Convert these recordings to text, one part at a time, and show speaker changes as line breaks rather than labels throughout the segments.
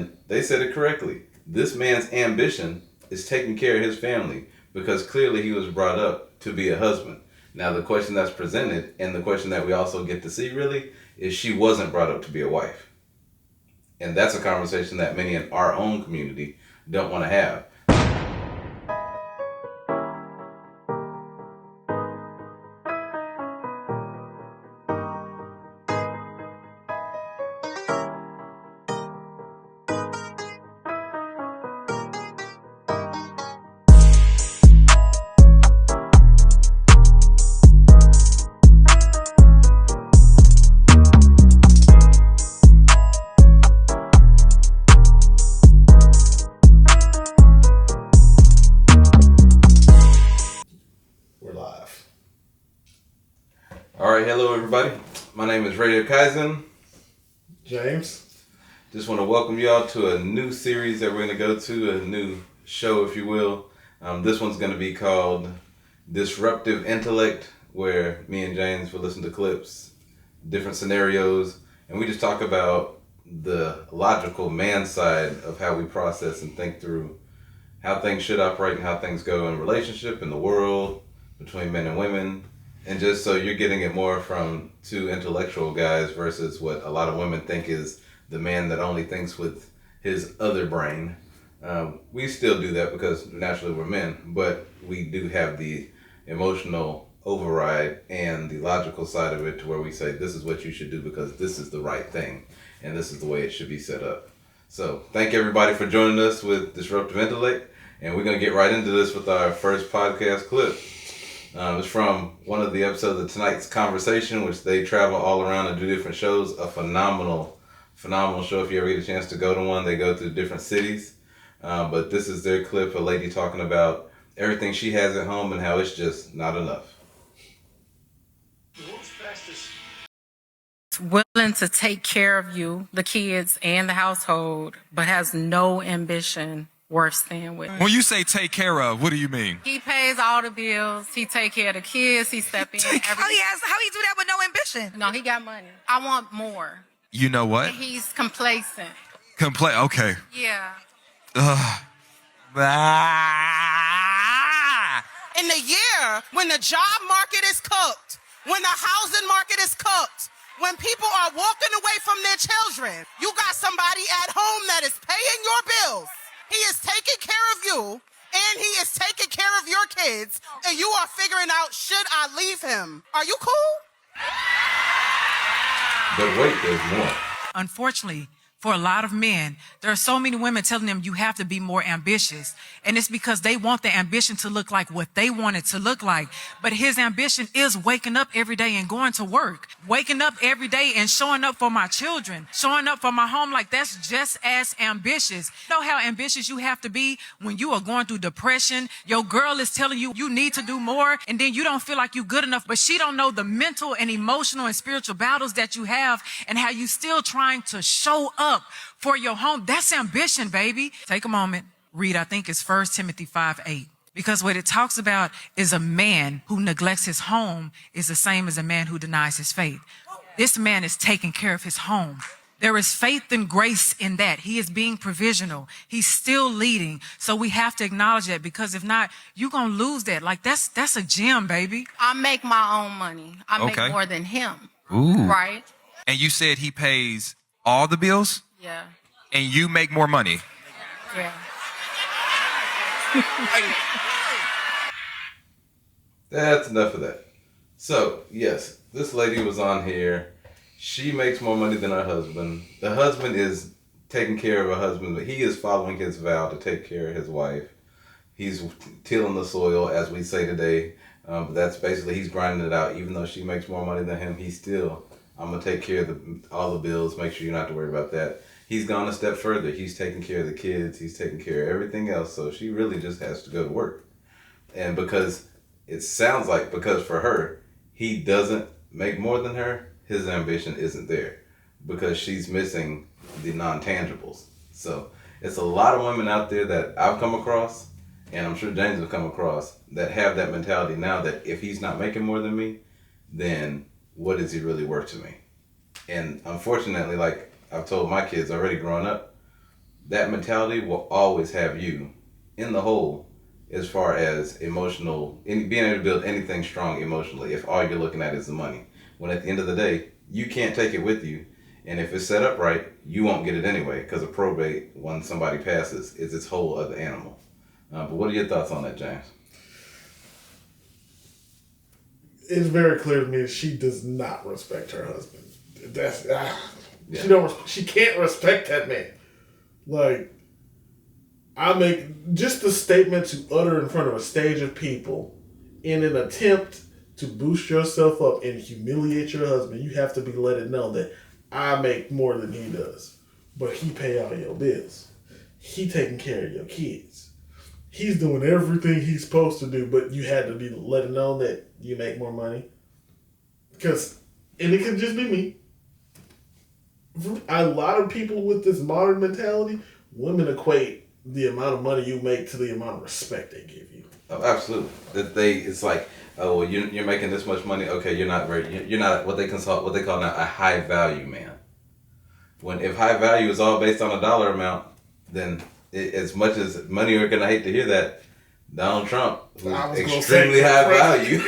And they said it correctly. This man's ambition is taking care of his family because clearly he was brought up to be a husband. Now the question that's presented, and the question that we also get to see really, is she wasn't brought up to be a wife. And that's a conversation that many in our own community don't want to have. Alright, hello everybody. My name is Radio Kaizen.
James.
Just want to welcome y'all to a new series that we're going to go to, a new show, if you will. This one's going to be called Disruptive Intellect, where me and James will listen to clips, different scenarios, and we just talk about the logical man side of how we process and think through how things should operate and how things go in relationship, in the world, between men and women. And just so you're getting it more from two intellectual guys versus what a lot of women think is the man that only thinks with his other brain. We still do that because naturally we're men, but we do have the emotional override and the logical side of it to where we say this is what you should do because this is the right thing and this is the way it should be set up. So thank everybody for joining us with Disruptive Intellect, and we're going to get right into this with our first podcast clip. It's from one of the episodes of Tonight's Conversation, which they travel all around and do different shows. A phenomenal show. If you ever get a chance to go to one, they go through different cities. But this is their clip, a lady talking about everything she has at home and how it's just not enough.
Willing to take care of you, the kids, and the household, but has no ambition worth staying with.
When you say take care of, what do you mean?
He pays all the bills. He take care of the kids. He step in. Everything.
Oh, yes. How he do that with no ambition?
No, he got money. I want more.
You know what?
He's complacent.
Okay.
Yeah.
In the year when the job market is cooked, when the housing market is cooked, when people are walking away from their children, you got somebody at home that is paying your bills. He is taking care of you, and he is taking care of your kids, and you are figuring out, should I leave him? Are you cool?
But wait, there's more.
Unfortunately, for a lot of men, there are so many women telling them you have to be more ambitious. And it's because they want the ambition to look like what they want it to look like. But his ambition is waking up every day and going to work. Waking up every day and showing up for my children. Showing up for my home. Like, that's just as ambitious. You know how ambitious you have to be when you are going through depression? Your girl is telling you you need to do more, and then you don't feel like you're good enough. But she don't know the mental and emotional and spiritual battles that you have and how you still trying to show up for your home. That's ambition, baby. Take a moment, read, I think it's 1 Timothy 5:8. Because what it talks about is a man who neglects his home is the same as a man who denies his faith. This man is taking care of his home. There is faith and grace in that. He is being provisional. He's still leading. So we have to acknowledge that, because if not, you're going to lose that. Like, that's a gem, baby.
I make my own money. I make more than him.
Ooh.
Right?
And you said he pays all the bills?
Yeah.
And you make more money?
Yeah.
That's enough of that. So, yes, this lady was on here. She makes more money than her husband. The husband is taking care of her husband, but he is following his vow to take care of his wife. He's tilling the soil, as we say today. But that's basically, he's grinding it out. Even though she makes more money than him, he's still, I'm going to take care of all the bills, make sure you don't have to worry about that. He's gone a step further. He's taking care of the kids. He's taking care of everything else. So she really just has to go to work. And because it sounds like, because for her, he doesn't make more than her, his ambition isn't there because she's missing the non-tangibles. So it's a lot of women out there that I've come across, and I'm sure James will come across, that have that mentality now that if he's not making more than me, then what is he really worth to me? And unfortunately, like I've told my kids already growing up, that mentality will always have you in the hole as far as being able to build anything strong emotionally if all you're looking at is the money. When at the end of the day, you can't take it with you. And if it's set up right, you won't get it anyway, because a probate, when somebody passes, is its whole other animal. But what are your thoughts on that, James?
It's very clear to me that she does not respect her husband. That's she can't respect that man. Like, I make just the statement to utter in front of a stage of people in an attempt to boost yourself up and humiliate your husband. You have to be let it know that I make more than he does, but he pay all your bills. He taking care of your kids. He's doing everything he's supposed to do, but you had to be let it know that you make more money. And it could just be me. A lot of people with this modern mentality, women equate the amount of money you make to the amount of respect they give you.
Oh, absolutely. It's like, oh, well, you're making this much money. Okay, you're not what they call now a high value man. If high value is all based on a dollar amount, then as much as money are gonna hate to hear that, Donald Trump, who's extremely high value,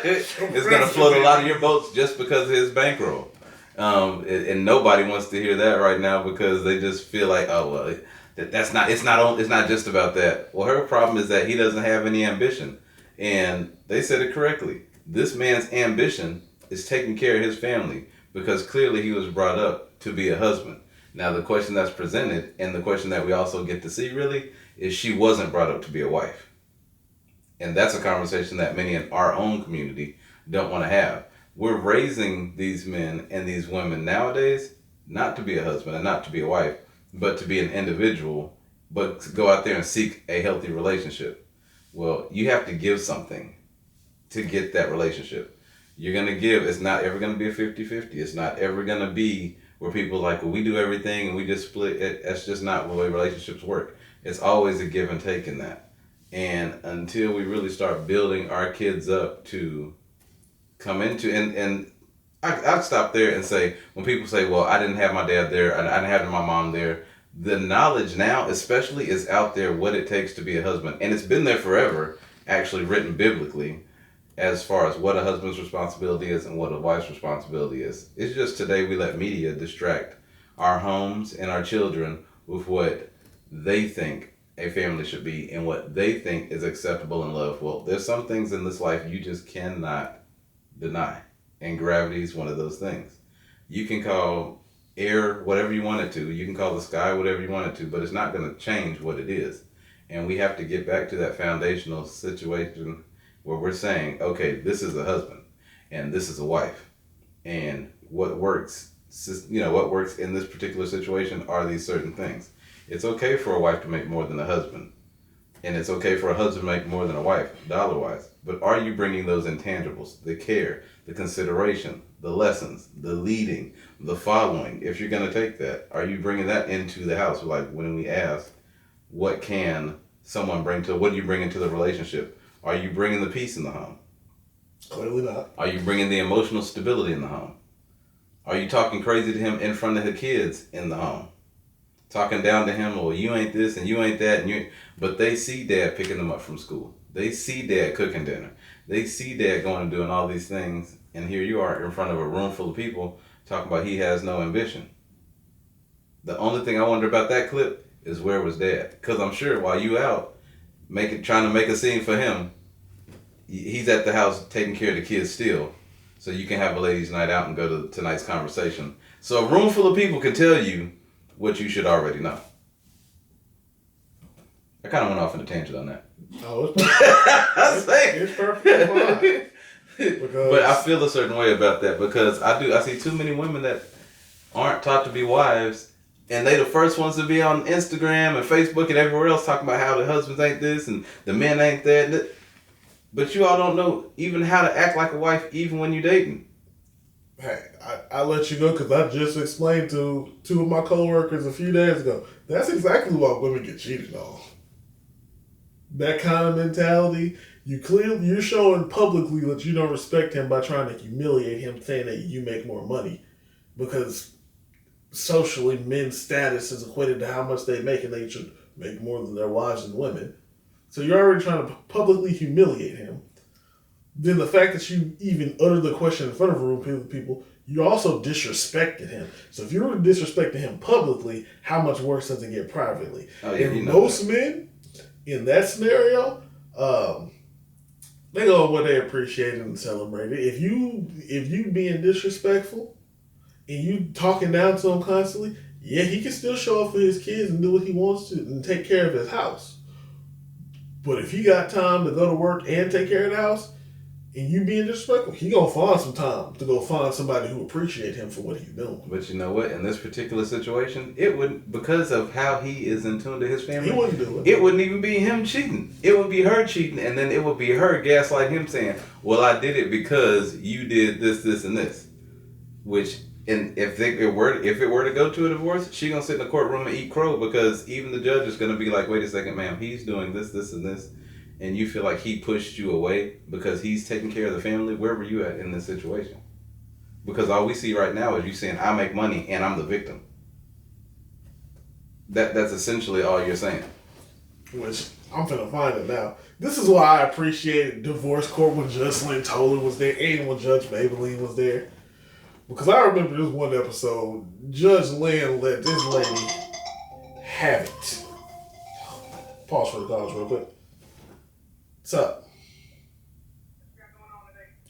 is gonna float a lot of your boats just because of his bankroll. And nobody wants to hear that right now because they just feel like, oh well, it's not just about that. Well, her problem is that he doesn't have any ambition, and they said it correctly. This man's ambition is taking care of his family because clearly he was brought up to be a husband. Now the question that's presented, and the question that we also get to see really, is she wasn't brought up to be a wife. And that's a conversation that many in our own community don't want to have. We're raising these men and these women nowadays not to be a husband and not to be a wife, but to be an individual, but to go out there and seek a healthy relationship. Well, you have to give something to get that relationship. You're going to give. It's not ever going to be a 50-50. It's not ever going to be where people are like, well, we do everything and we just split. That's just not the way relationships work. It's always a give and take in that. And until we really start building our kids up to come into, and I'd stop there and say, when people say, well, I didn't have my dad there, I didn't have my mom there, the knowledge now especially is out there what it takes to be a husband. And it's been there forever, actually written biblically, as far as what a husband's responsibility is and what a wife's responsibility is. It's just today we let media distract our homes and our children with what they think a family should be and what they think is acceptable in love. Well, there's some things in this life you just cannot deny. And gravity is one of those things. You can call air whatever you want it to. You can call the sky whatever you want it to, but it's not going to change what it is. And we have to get back to that foundational situation where we're saying, okay, this is a husband and this is a wife. And what works in this particular situation are these certain things. It's okay for a wife to make more than a husband. And it's okay for a husband to make more than a wife, dollar-wise. But are you bringing those intangibles, the care, the consideration, the lessons, the leading, the following? If you're going to take that, are you bringing that into the house? Like when we ask, what can someone bring to, what do you bring into the relationship? Are you bringing the peace in the home?
Clearly not.
Are you bringing the emotional stability in the home? Are you talking crazy to him in front of the kids in the home? Talking down to him, well, you ain't this and you ain't that, but they see dad picking them up from school. They see dad cooking dinner. They see dad going and doing all these things, and here you are in front of a room full of people talking about he has no ambition. The only thing I wonder about that clip is where was dad? Because I'm sure while you out trying to make a scene for him, he's at the house taking care of the kids still, so you can have a ladies' night out and go to tonight's conversation. So a room full of people can tell you what you should already know. I kind of went off on a tangent on that.
Oh, it's perfect. It's perfect.
But I feel a certain way about that because I see too many women that aren't taught to be wives, and they the first ones to be on Instagram and Facebook and everywhere else talking about how the husbands ain't this and the men ain't that. But you all don't know even how to act like a wife even when you're dating.
Hey, I let you go because I just explained to two of my coworkers a few days ago. That's exactly why women get cheated on. That kind of mentality, you're showing publicly that you don't respect him by trying to humiliate him, saying that you make more money. Because socially men's status is equated to how much they make, and they should make more than their wives and women. So you're already trying to publicly humiliate him. Then the fact that you even uttered the question in front of a room of people, you also disrespected him. So if you're disrespecting him publicly, how much worse does it get privately?
Oh, yeah,
and most men in that scenario, they go with what they appreciated and celebrated. If you being disrespectful and you talking down to him constantly, yeah, he can still show up for his kids and do what he wants to and take care of his house. But if he got time to go to work and take care of the house, and you being disrespectful, he gonna find some time to go find somebody who appreciate him for what he's doing.
But you know what? In this particular situation, it wouldn't, because of how he is in tune to his family.
He wouldn't do it.
It wouldn't even be him cheating. It would be her cheating, and then it would be her gaslighting him, saying, "Well, I did it because you did this, this, and this." Which, and if it were to go to a divorce, she gonna sit in the courtroom and eat crow, because even the judge is gonna be like, "Wait a second, ma'am, he's doing this, this, and this." And you feel like he pushed you away because he's taking care of the family. Where were you at in this situation? Because all we see right now is you saying, "I make money and I'm the victim." That's essentially all you're saying.
Which I'm finna find it now. This is why I appreciated divorce court when Judge Lynn Toler was there and when Judge Maybelline was there. Because I remember this one episode, Judge Lynn let this lady have it. Pause for the calls real quick. What's up?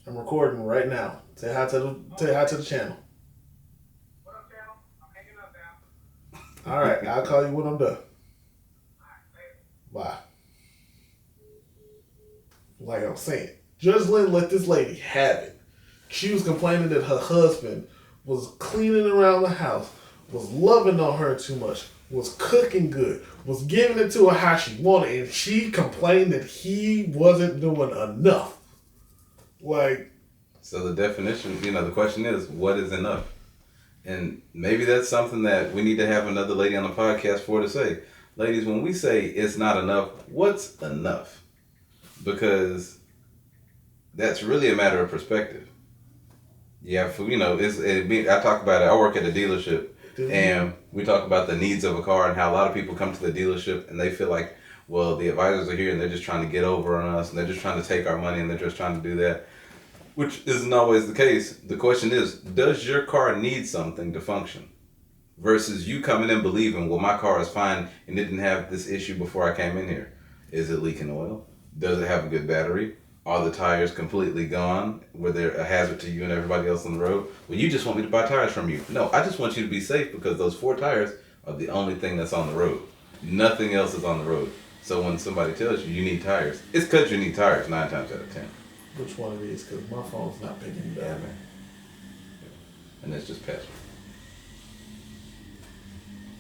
I'm recording right now. Say hi to the channel.
What up, channel? I'm hanging up now.
All right, I'll call you when I'm done. Bye. Like I'm saying, Judge Lynn let this lady have it. She was complaining that her husband was cleaning around the house, was loving on her too much, was cooking good, was giving it to her how she wanted, and she complained that he wasn't doing enough. Like,
so the definition, the question is, what is enough? And maybe that's something that we need to have another lady on the podcast for to say. Ladies, when we say it's not enough, what's enough? Because that's really a matter of perspective. Yeah, I talk about it. I work at a dealership, and we talk about the needs of a car and how a lot of people come to the dealership and they feel like, well, the advisors are here and they're just trying to get over on us and they're just trying to take our money and they're just trying to do that, which isn't always the case. The question is, does your car need something to function? Versus you coming in believing, well, my car is fine and it didn't have this issue before I came in here. Is it leaking oil? Does it have a good battery? Are the tires completely gone? Were they a hazard to you and everybody else on the road? Well, you just want me to buy tires from you. No, I just want you to be safe because those 4 tires are the only thing that's on the road. Nothing else is on the road. So when somebody tells you need tires, it's because you need tires 9 times out of 10.
which one it is? Because my phone's not picking it up.
And it's just password.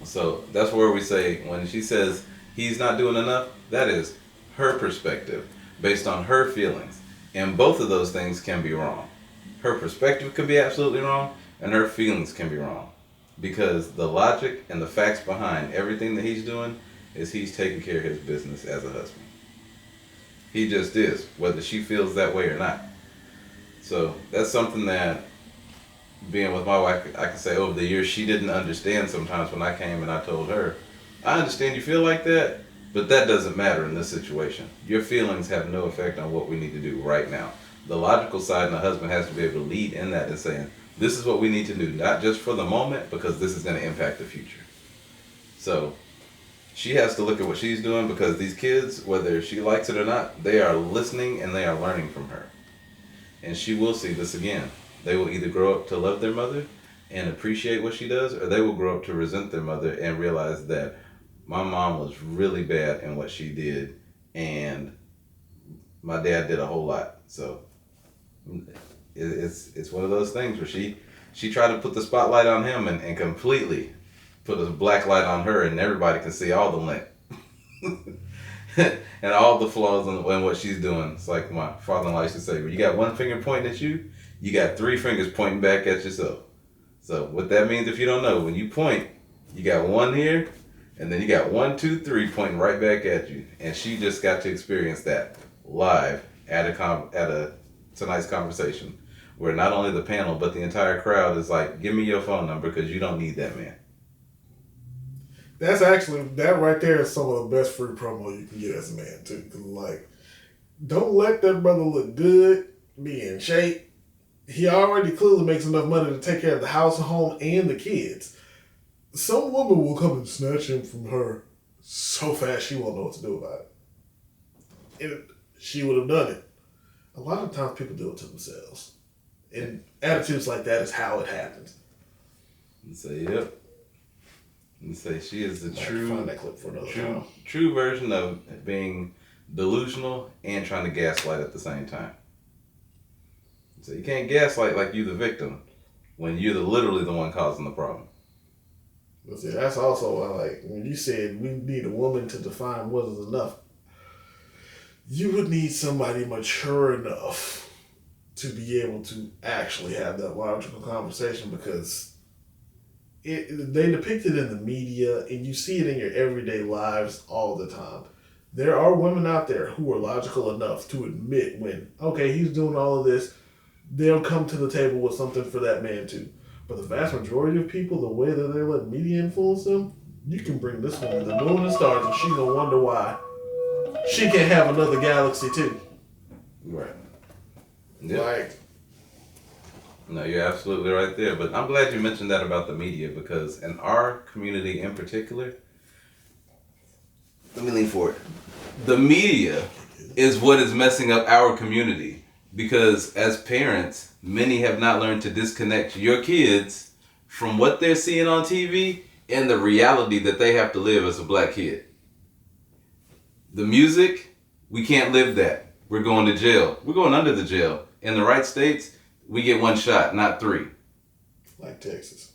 So that's where we say, when she says he's not doing enough, that is her perspective based on her feelings. And both of those things can be wrong. Her perspective could be absolutely wrong, and her feelings can be wrong. Because the logic and the facts behind everything that he's doing is he's taking care of his business as a husband. He just is, whether she feels that way or not. So that's something that, being with my wife, I can say over the years, she didn't understand sometimes when I came and I told her, I understand you feel like that, but that doesn't matter in this situation. Your feelings have no effect on what we need to do right now. The logical side and the husband has to be able to lead in that and saying, this is what we need to do, not just for the moment, because this is going to impact the future. So she has to look at what she's doing, because these kids, whether she likes it or not, they are listening and they are learning from her. And she will see this again. They will either grow up to love their mother and appreciate what she does, or they will grow up to resent their mother and realize that my mom was really bad in what she did, and my dad did a whole lot. So it's one of those things where she tried to put the spotlight on him and completely put a black light on her, and everybody can see all the lint and all the flaws in what she's doing. It's like my father-in-law used to say, when you got one finger pointing at you, you got 3 fingers pointing back at yourself. So what that means, if you don't know, when you point, you got one here, and then you got 1, 2, 3 pointing right back at you. And she just got to experience that live at tonight's conversation where not only the panel but the entire crowd is like, give me your phone number because you don't need that man.
That's actually, that right there is some of the best free promo you can get as a man too. 'Cause like, don't let that brother look good, be in shape. He already clearly makes enough money to take care of the house, home, and the kids. Some woman will come and snatch him from her so fast she won't know what to do about it. And she would have done it. A lot of times people do it to themselves. And attitudes like that is how it happens.
And say, yep. And say she is the
Find that clip for another time.
true version of being delusional and trying to gaslight at the same time. So you can't gaslight like you the victim when you're literally the one causing the problem.
But see, that's also why, like, when you said we need a woman to define what is enough, you would need somebody mature enough to be able to actually have that logical conversation, because they depict it in the media and you see it in your everyday lives all the time. There are women out there who are logical enough to admit when, okay, he's doing all of this, they'll come to the table with something for that man too. But the vast majority of people, the way that they let media influence them, you can bring this woman to the moon and stars and she's gonna wonder why she can't have another galaxy too.
Right. Yep.
Like,
No, you're absolutely right there. But I'm glad you mentioned that about the media, because in our community in particular, let me lean forward. The media is what is messing up our community, because as parents, many have not learned to disconnect your kids from what they're seeing on TV and the reality that they have to live as a black kid. The music, we can't live that. We're going to jail. We're going under the jail. In the right states, we get one shot, not 3.
like Texas.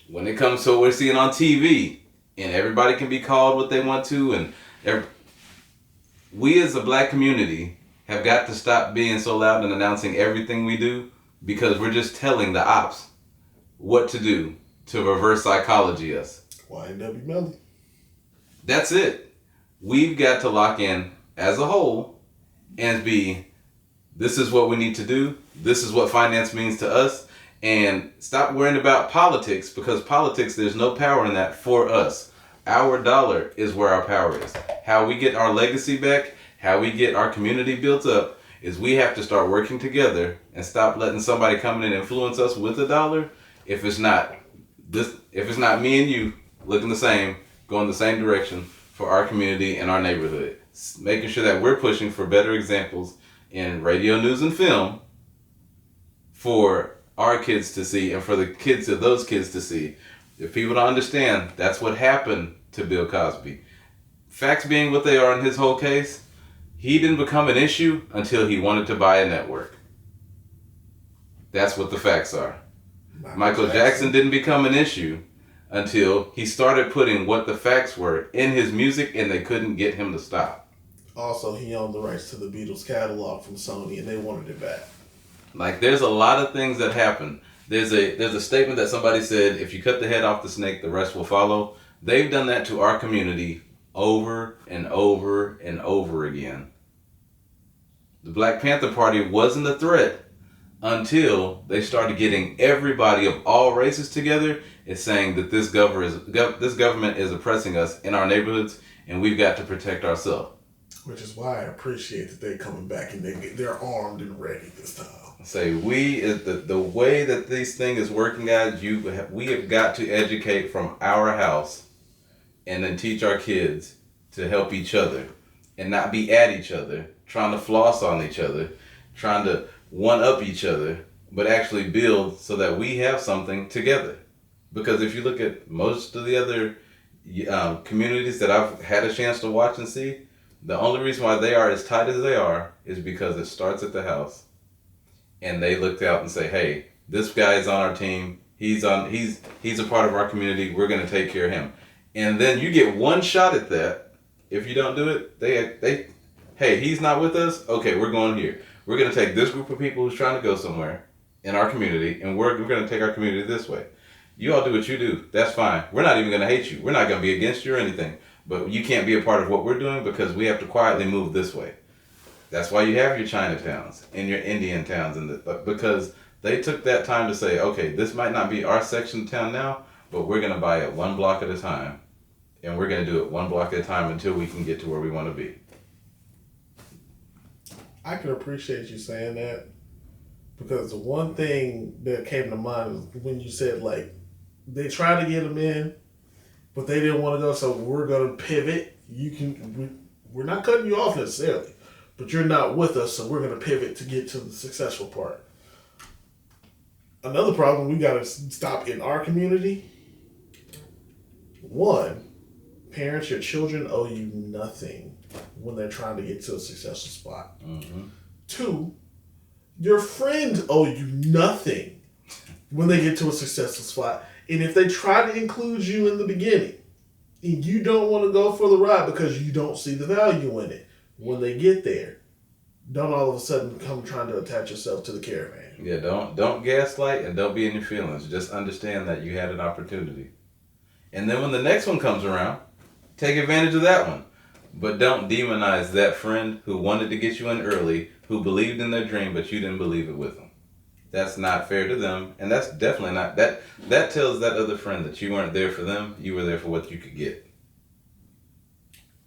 When it comes to what we're seeing on TV, and everybody can be called what they want to, and we as a black community have got to stop being so loud and announcing everything we do, because we're just telling the ops what to do to reverse psychology us.
YNW Melly.
That's it. We've got to lock in as a whole and be, this is what we need to do. This is what finance means to us. And stop worrying about politics, because politics, there's no power in that for us. Our dollar is where our power is. How we get our legacy back, how we get our community built up, is we have to start working together and stop letting somebody come in and influence us with a dollar. If it's not me and you looking the same, going the same direction for our community and our neighborhood, making sure that we're pushing for better examples in radio, news, and film for our kids to see, and for the kids of those kids to see. If people don't understand, that's what happened to Bill Cosby. Facts being what they are in his whole case, he didn't become an issue until he wanted to buy a network. That's what the facts are. Michael Jackson didn't become an issue until he started putting what the facts were in his music, and they couldn't get him to stop.
Also, he owned the rights to the Beatles catalog from Sony, and they wanted it back.
Like, there's a lot of things that happen. There's a statement that somebody said, if you cut the head off the snake, the rest will follow. They've done that to our community over and over and over again. The Black Panther Party wasn't a threat until they started getting everybody of all races together and saying that this government is oppressing us in our neighborhoods, and we've got to protect ourselves.
Which is why I appreciate that they're coming back and they're armed and ready this time.
Say, the way that this thing is working, guys, we have got to educate from our house and then teach our kids to help each other and not be at each other, trying to floss on each other, trying to one-up each other, but actually build so that we have something together. Because if you look at most of the other communities that I've had a chance to watch and see, the only reason why they are as tight as they are is because it starts at the house. And they looked out and say, hey, this guy is on our team. He's a part of our community. We're going to take care of him. And then you get one shot at that. If you don't do it, they hey, he's not with us. Okay, we're going here. We're going to take this group of people who's trying to go somewhere in our community, and we're going to take our community this way. You all do what you do. That's fine. We're not even going to hate you. We're not going to be against you or anything. But you can't be a part of what we're doing because we have to quietly move this way. That's why you have your Chinatowns and your Indian towns, because They took that time to say, okay, this might not be our section of town now, but we're going to buy it one block at a time. And we're going to do it one block at a time until we can get to where we want to be.
I can appreciate you saying that, because the one thing that came to mind is when you said, like, they tried to get them in, but they didn't want to go, so we're going to pivot. We're not cutting you off necessarily, but you're not with us, so we're going to pivot to get to the successful part. Another problem we got to stop in our community. One, parents, your children owe you nothing when they're trying to get to a successful spot.
Mm-hmm.
Two, your friends owe you nothing when they get to a successful spot. And if they try to include you in the beginning and you don't want to go for the ride because you don't see the value in it, when they get there, don't all of a sudden come trying to attach yourself to the caravan.
Yeah, don't gaslight and don't be in your feelings. Just understand that you had an opportunity. And then when the next one comes around, take advantage of that one. But don't demonize that friend who wanted to get you in early, who believed in their dream, but you didn't believe it with them. That's not fair to them. And that's definitely not, that tells that other friend that you weren't there for them, you were there for what you could get.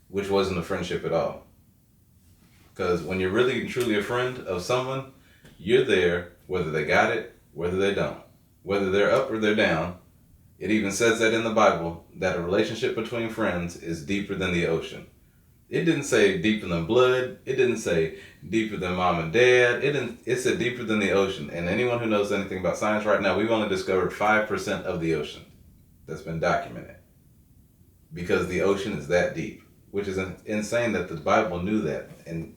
Which wasn't a friendship at all. Because when you're really and truly a friend of someone, you're there whether they got it, whether they don't. Whether they're up or they're down. It even says that in the Bible, that a relationship between friends is deeper than the ocean. It didn't say deeper than blood. It didn't say deeper than mom and dad. It said deeper than the ocean. And anyone who knows anything about science right now, we've only discovered 5% of the ocean that's been documented. Because the ocean is that deep. Which is insane that the Bible knew that. And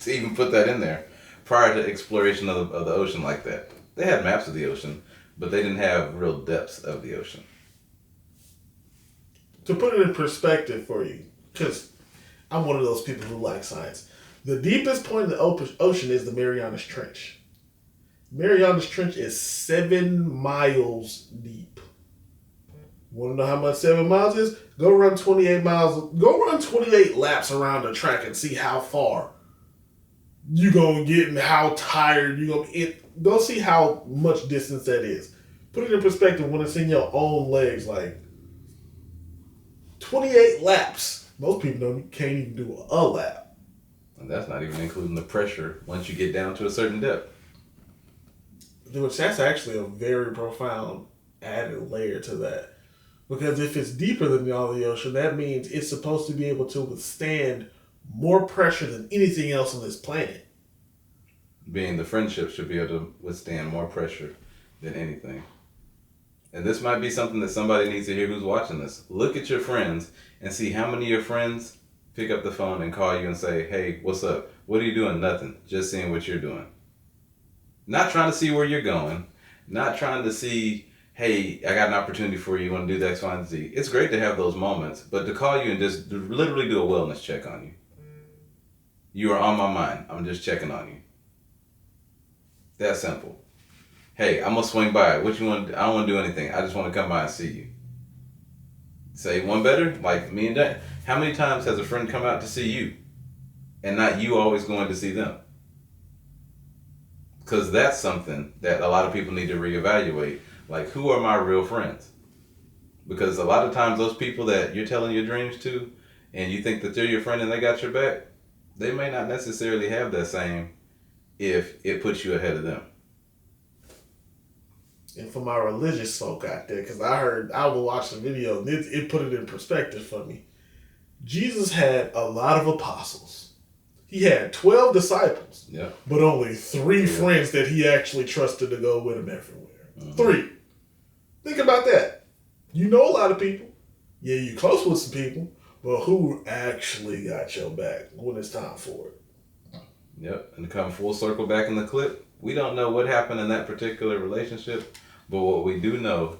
to even put that in there prior to exploration of the ocean like that. They had maps of the ocean, but they didn't have real depths of the ocean.
To put it in perspective for you, because I'm one of those people who like science. The deepest point in the ocean is the Marianas Trench. Marianas Trench is 7 miles deep. Want to know how much 7 miles is? Go run 28 miles. Go run 28 laps around the track and see how far you gonna get and how tired you gonna get. Go see how much distance that is. Put it in perspective when it's in your own legs. Like 28 laps. Most people can't even do a lap.
And that's not even including the pressure once you get down to a certain depth.
Which that's actually a very profound added layer to that. Because if it's deeper than all the ocean, that means it's supposed to be able to withstand more pressure than anything else on this planet.
Being the friendship should be able to withstand more pressure than anything. And this might be something that somebody needs to hear who's watching this. Look at your friends and see how many of your friends pick up the phone and call you and say, hey, what's up? What are you doing? Nothing. Just seeing what you're doing. Not trying to see where you're going. Not trying to see, hey, I got an opportunity for you. You want to do the X, Y, and Z. It's great to have those moments, but to call you and just literally do a wellness check on you. You are on my mind. I'm just checking on you. That simple. Hey, I'm going to swing by. What you want? I don't want to do anything. I just want to come by and see you. Say one better, like me and Jane. How many times has a friend come out to see you and not you always going to see them? Because that's something that a lot of people need to reevaluate. Like, who are my real friends? Because a lot of times those people that you're telling your dreams to and you think that they're your friend and they got your back, they may not necessarily have that same if it puts you ahead of them.
And for my religious folk out there, because I will watch the video, and it put it in perspective for me. Jesus had a lot of apostles. He had 12 disciples, but only 3 friends that he actually trusted to go with him everywhere. Mm-hmm. 3. Think about that. You know a lot of people. Yeah, you're close with some people, but who actually got your back when it's time for it?
Yep, and to come full circle back in the clip, we don't know what happened in that particular relationship, but what we do know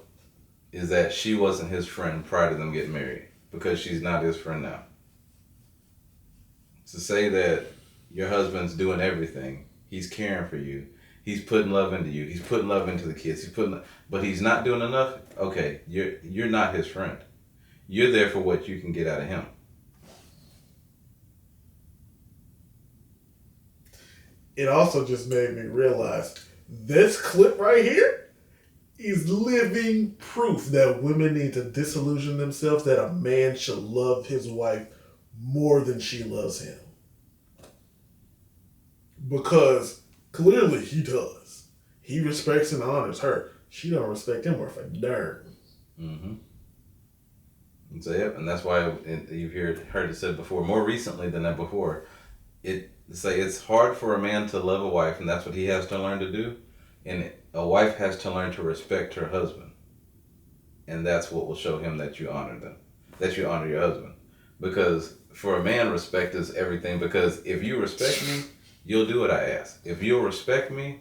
is that she wasn't his friend prior to them getting married, because she's not his friend now. To say that your husband's doing everything, he's caring for you, he's putting love into you, he's putting love into the kids, but he's not doing enough, okay, you're not his friend. You're there for what you can get out of him.
It also just made me realize This clip right here is living proof that women need to disillusion themselves that a man should love his wife more than she loves him. Because clearly he does. He respects and honors her. She don't respect him worth a darn.
Mm-hmm. And so, yep, and that's why you've heard it said before, more recently than that before. It's hard for a man to love a wife, and that's what he has to learn to do. And a wife has to learn to respect her husband, and that's what will show him that you honor them, that you honor your husband. Because for a man, respect is everything. Because if you respect me, you'll do what I ask. If you'll respect me,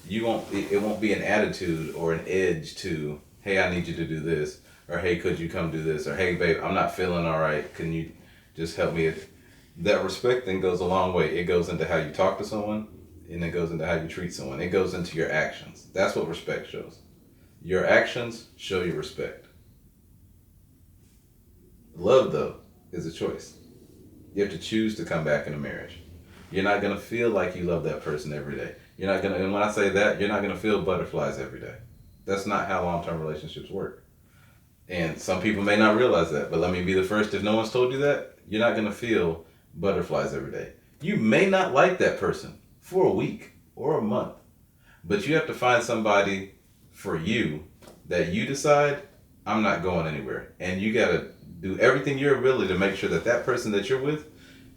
it won't be an attitude or an edge to, hey, I need you to do this, or hey, could you come do this, or hey, babe, I'm not feeling all right, can you just help me? That respect thing goes a long way. It goes into how you talk to someone, and it goes into how you treat someone. It goes into your actions. That's what respect shows. Your actions show your respect. Love, though, is a choice. You have to choose to come back in a marriage. You're not going to feel like you love that person every day. You're not going to, and when I say that, you're not going to feel butterflies every day. That's not how long-term relationships work. And some people may not realize that, but let me be the first. If no one's told you that, you're not going to feel butterflies every day. You may not like that person for a week or a month, but you have to find somebody for you that you decide, I'm not going anywhere. And you got to do everything in your ability to make sure that that person that you're with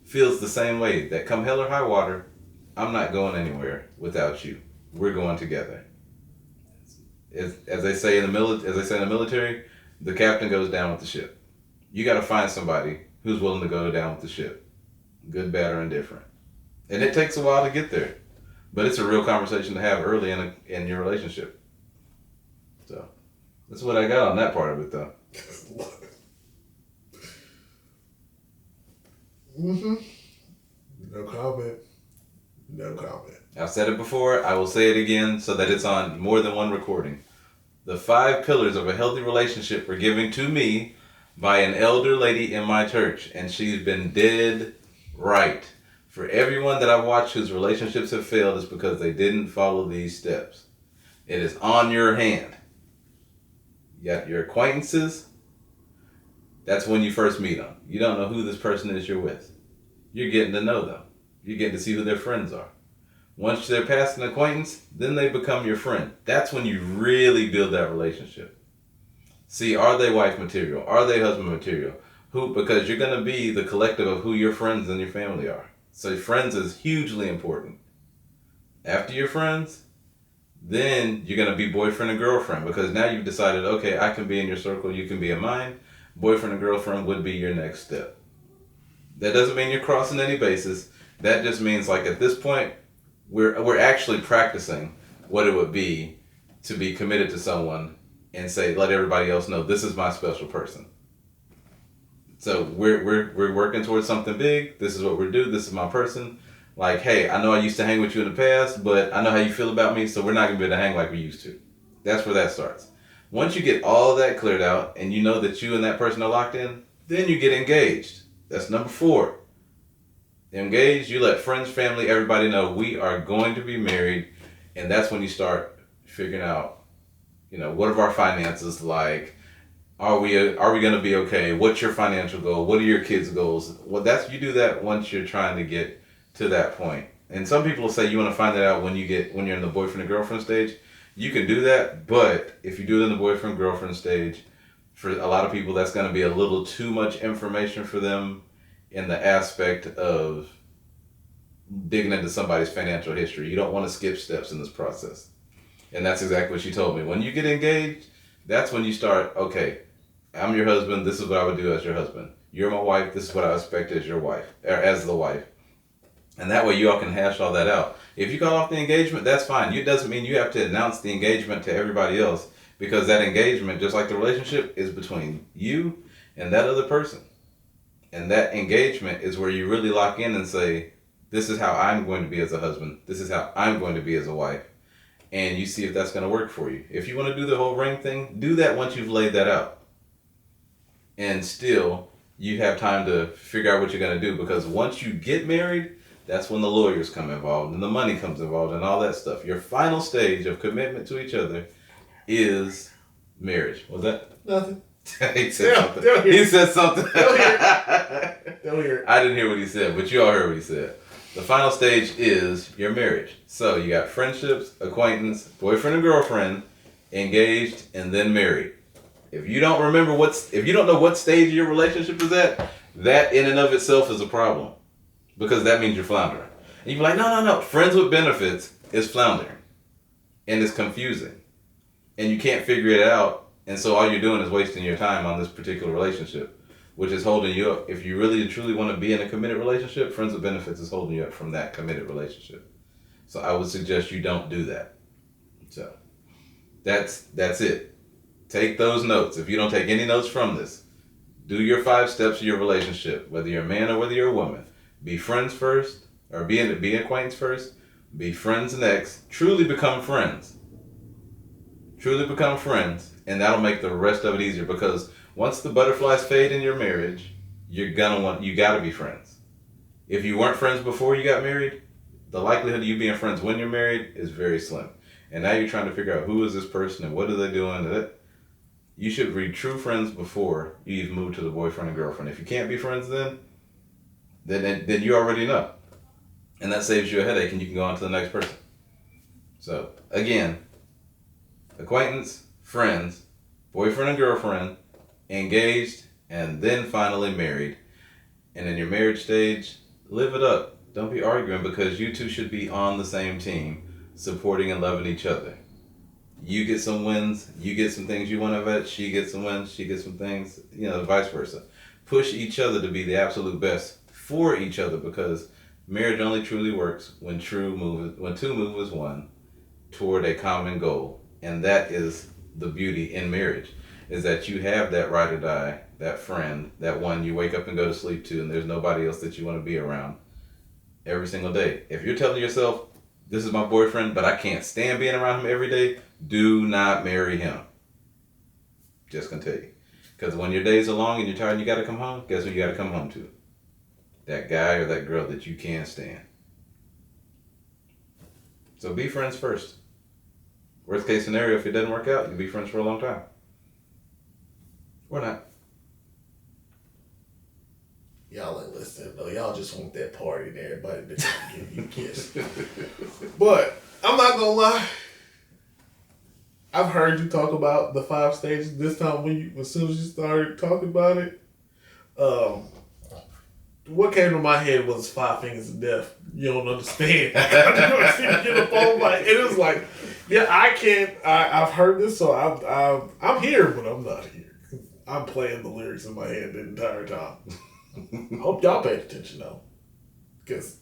feels the same way, that come hell or high water, I'm not going anywhere without you. We're going together. As they say in the military, the captain goes down with the ship. You got to find somebody who's willing to go down with the ship, good, bad, or indifferent. And it takes a while to get there, but it's a real conversation to have early in your relationship. So that's what I got on that part of it, though.
Mm-hmm. No comment. No comment.
I've said it before. I will say it again so that it's on more than one recording. The 5 pillars of a healthy relationship were given to me by an elder lady in my church, and she's been dead right. For everyone that I've watched whose relationships have failed, it's because they didn't follow these steps. It is on your hand. You got your acquaintances. That's when you first meet them. You don't know who this person is you're with. You're getting to know them. You're getting to see who their friends are. Once they're past an acquaintance, then they become your friend. That's when you really build that relationship. See, are they wife material? Are they husband material? Because you're going to be the collective of who your friends and your family are. So friends is hugely important. After your friends, then you're going to be boyfriend and girlfriend, because now you've decided, okay, I can be in your circle, you can be in mine. Boyfriend and girlfriend would be your next step. That doesn't mean you're crossing any bases. That just means, like, at this point, we're actually practicing what it would be to be committed to someone and say, let everybody else know, this is my special person. So we're working towards something big. This is what we're doing. This is my person. Like, hey, I know I used to hang with you in the past, but I know how you feel about me, so we're not going to be able to hang like we used to. That's where that starts. Once you get all that cleared out and you know that you and that person are locked in, then you get engaged. That's number 4. Engaged, you let friends, family, everybody know we are going to be married, and that's when you start figuring out, what are our finances like? Are we going to be okay? What's your financial goal? What are your kids' goals? Well, you do that once you're trying to get to that point. And some people will say you want to find that out when you're in the boyfriend and girlfriend stage. You can do that, but if you do it in the boyfriend girlfriend stage, for a lot of people that's going to be a little too much information for them in the aspect of digging into somebody's financial history. You don't want to skip steps in this process. And that's exactly what she told me. When you get engaged, that's when you start, okay, I'm your husband, this is what I would do as your husband. You're my wife, this is what I expect as your wife, or as the wife. And that way you all can hash all that out. If you call off the engagement, that's fine. It doesn't mean you have to announce the engagement to everybody else, because that engagement, just like the relationship, is between you and that other person. And that engagement is where you really lock in and say, this is how I'm going to be as a husband. This is how I'm going to be as a wife. And you see if that's going to work for you. If you want to do the whole ring thing, do that once you've laid that out. And still, you have time to figure out what you're going to do. Because once you get married, That's when the lawyers come involved and the money comes involved and all that stuff. Your final stage of commitment to each other is marriage. Was that?
Nothing.
He said something.
They'll hear
He
it.
said something.
They'll hear it. They'll hear it.
I didn't hear what he said, but you all heard what he said. The final stage is your marriage. So you got friendships, acquaintance, boyfriend and girlfriend, engaged, and then married. If you don't remember if you don't know what stage your relationship is at, that in and of itself is a problem. Because that means you're floundering. And you're like, no. Friends with benefits is floundering. And it's confusing. And you can't figure it out. And so all you're doing is wasting your time on this particular relationship, which is holding you up. If you really and truly want to be in a committed relationship, friends with benefits is holding you up from that committed relationship. So I would suggest you don't do that. So that's it. Take those notes. If you don't take any notes from this, do your 5 steps of your relationship, whether you're a man or whether you're a woman. Be friends first, or be acquaintance first. Be friends next. Truly become friends. Truly become friends, and that'll make the rest of it easier, because once the butterflies fade in your marriage, you gotta be friends. If you weren't friends before you got married, the likelihood of you being friends when you're married is very slim. And now you're trying to figure out who is this person and what are they doing. You should be true friends before you even move to the boyfriend and girlfriend. If you can't be friends then you already know. And that saves you a headache and you can go on to the next person. So, again, acquaintance, friends, boyfriend and girlfriend, engaged, and then finally married. And in your marriage stage, live it up. Don't be arguing, because you two should be on the same team, supporting and loving each other. You get some wins, you get some things you want to vet, she gets some wins, she gets some things, vice versa. Push each other to be the absolute best for each other, because marriage only truly works when two move as one toward a common goal. And that is the beauty in marriage, is that you have that ride or die, that friend, that one you wake up and go to sleep to, and there's nobody else that you want to be around every single day. If you're telling yourself, this is my boyfriend, but I can't stand being around him every day, do not marry him. Just gonna tell you. Because when your days are long and you're tired and you gotta come home, guess who you gotta come home to? That guy or that girl that you can't stand. So be friends first. Worst case scenario, if it doesn't work out, you'll be friends for a long time. Or not.
Y'all ain't listening though. Y'all just want that party and everybody to give you a kiss. But I'm not gonna lie. I've heard you talk about the 5 stages. This time, as soon as you started talking about it, what came to my head was 5 fingers of death. You don't understand. I see you get up on like it was like, yeah, I can't. I've heard this, so I'm here, but I'm not here. I'm playing the lyrics in my head the entire time. I hope y'all paid attention though, because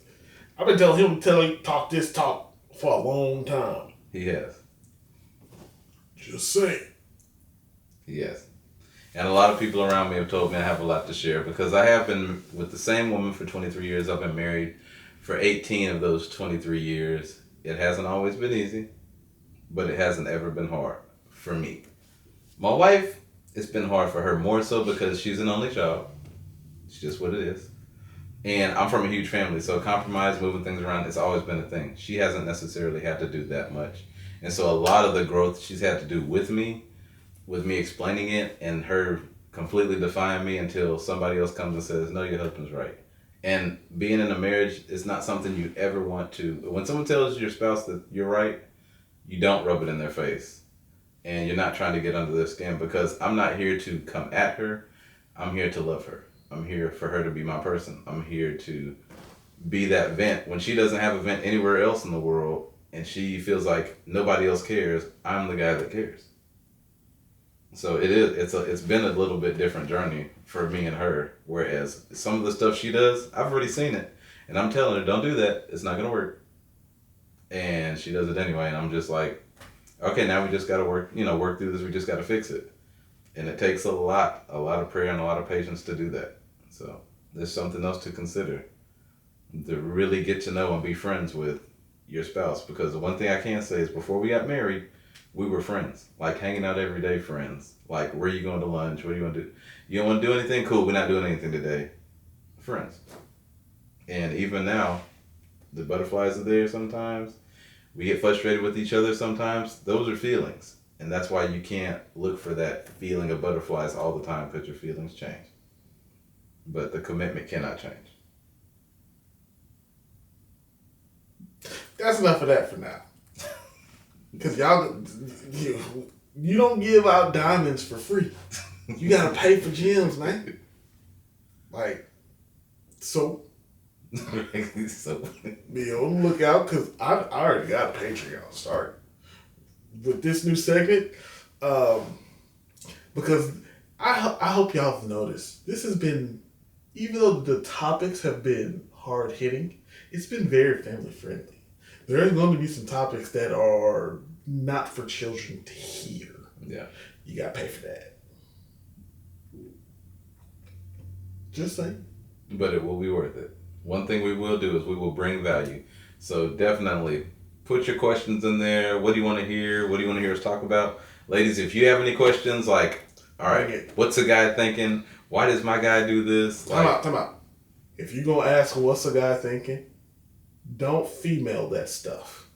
I've been telling him talk this talk for a long time.
He has.
Just saying.
Yes. And a lot of people around me have told me I have a lot to share, because I have been with the same woman for 23 years. I've been married for 18 of those 23 years. It hasn't always been easy, but it hasn't ever been hard for me. My wife, it's been hard for her, more so because she's an only child. It's just what it is. And I'm from a huge family, so compromise, moving things around, it's always been a thing. She hasn't necessarily had to do that much. And so a lot of the growth she's had to do with me explaining it, and her completely defying me until somebody else comes and says, no, your husband's right. And being in a marriage is not something you ever want to. When someone tells your spouse that you're right, you don't rub it in their face. And you're not trying to get under their skin, because I'm not here to come at her. I'm here to love her. I'm here for her to be my person. I'm here to be that vent. When she doesn't have a vent anywhere else in the world and she feels like nobody else cares, I'm the guy that cares. So it's been a little bit different journey for me and her, whereas some of the stuff she does, I've already seen it. And I'm telling her, don't do that. It's not going to work. And she does it anyway. And I'm just like, okay, now we just got to work through this. We just got to fix it. And it takes a lot of prayer and a lot of patience to do that. So there's something else to consider, to really get to know and be friends with your spouse. Because the one thing I can say is, before we got married, we were friends, like hanging out every day friends. Like, where are you going to lunch? What do you want to do? You don't want to do anything? Cool, we're not doing anything today. Friends. And even now, The butterflies are there sometimes. We get frustrated with each other sometimes. Those are feelings. And that's why you can't look for that feeling of butterflies all the time, because your feelings change. But the commitment cannot change.
That's enough of that for now. Because you don't give out diamonds for free. You gotta pay for gems, man. Like, so
So,
be on the lookout, because I already got a Patreon started with this new segment. Because I hope y'all have noticed, this has been, even though the topics have been hard hitting, it's been very family friendly. There are going to be some topics that are not for children to hear.
yeah.
You got to pay for that. Just saying.
But it will be worth it. One thing we will do is we will bring value. So definitely put your questions in there. What do you want to hear? What do you want to hear us talk about? Ladies, if you have any questions, like, all right, what's the guy thinking? Why does my guy do this?
Time out. If you're going to ask what's the guy thinking, don't female that stuff.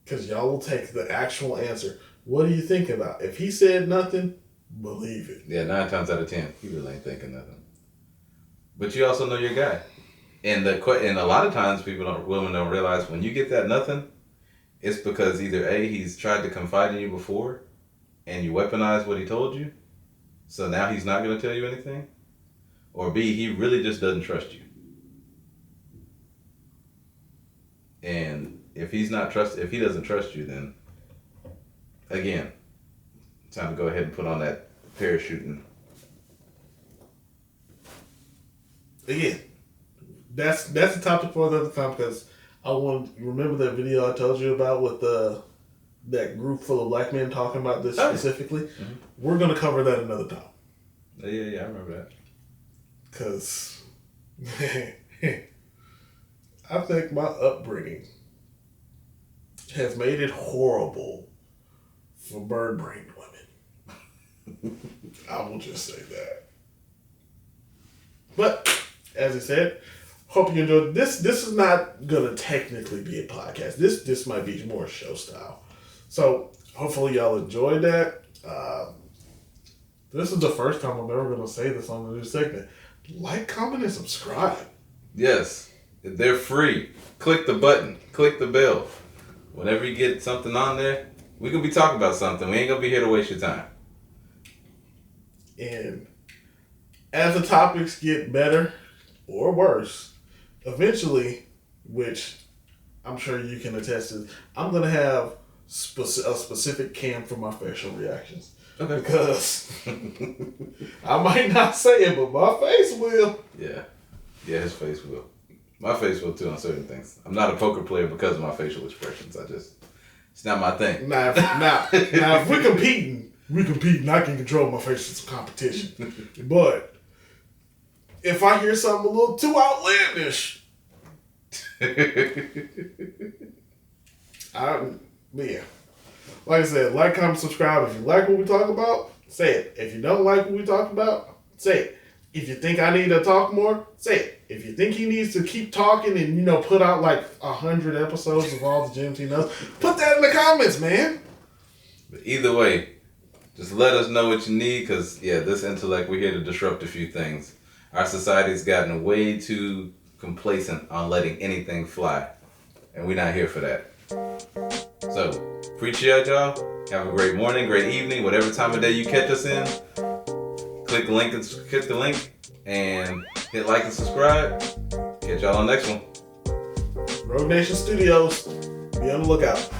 Because y'all will take the actual answer. What do you think about? If he said nothing, believe it.
Yeah, 9 times out of 10, he really ain't thinking nothing. But you also know your guy. And a lot of times women don't realize when you get that nothing, it's because either A, he's tried to confide in you before and you weaponize what he told you. So now he's not going to tell you anything. Or B, he really just doesn't trust you. And if he doesn't trust you, then again, time to go ahead and put on that parachuting.
Again, that's a topic for another time, because I want to remember that video I told you about with that group full of black men talking about this specifically. Mm-hmm. We're going to cover that another time.
Yeah, I remember that.
Because I think my upbringing has made it horrible for bird-brained women. I will just say that. But, as I said, hope you enjoyed this. This is not going to technically be a podcast. This might be more show style. So, hopefully y'all enjoyed that. This is the first time I'm ever going to say this on the new segment. Like, comment, and subscribe.
Yes. They're free. Click the button. Click the bell. Whenever you get something on there, we could be talking about something. We ain't going to be here to waste your time.
And as the topics get better or worse, eventually, which I'm sure you can attest to, I'm going to have a specific cam for my facial reactions. Okay. Because I might not say it, but my face will.
Yeah, his face will. My face will too on certain things. I'm not a poker player because of my facial expressions. It's not my thing.
Now, if we're competing, I can control my facial competition. But if I hear something a little too outlandish, yeah. Like I said, like, comment, subscribe. If you like what we talk about, say it. If you don't like what we talk about, say it. If you think I need to talk more, say it. If you think he needs to keep talking and, put out like 100 episodes of all the gems he knows, put that in the comments, man.
But either way, just let us know what you need, because, this intellect, we're here to disrupt a few things. Our society's gotten way too complacent on letting anything fly, and we're not here for that. So, appreciate y'all. Have a great morning, great evening, whatever time of day you catch us in. Click the link and hit like and subscribe. Catch y'all on the next one.
Rogue Nation Studios. Be on the lookout.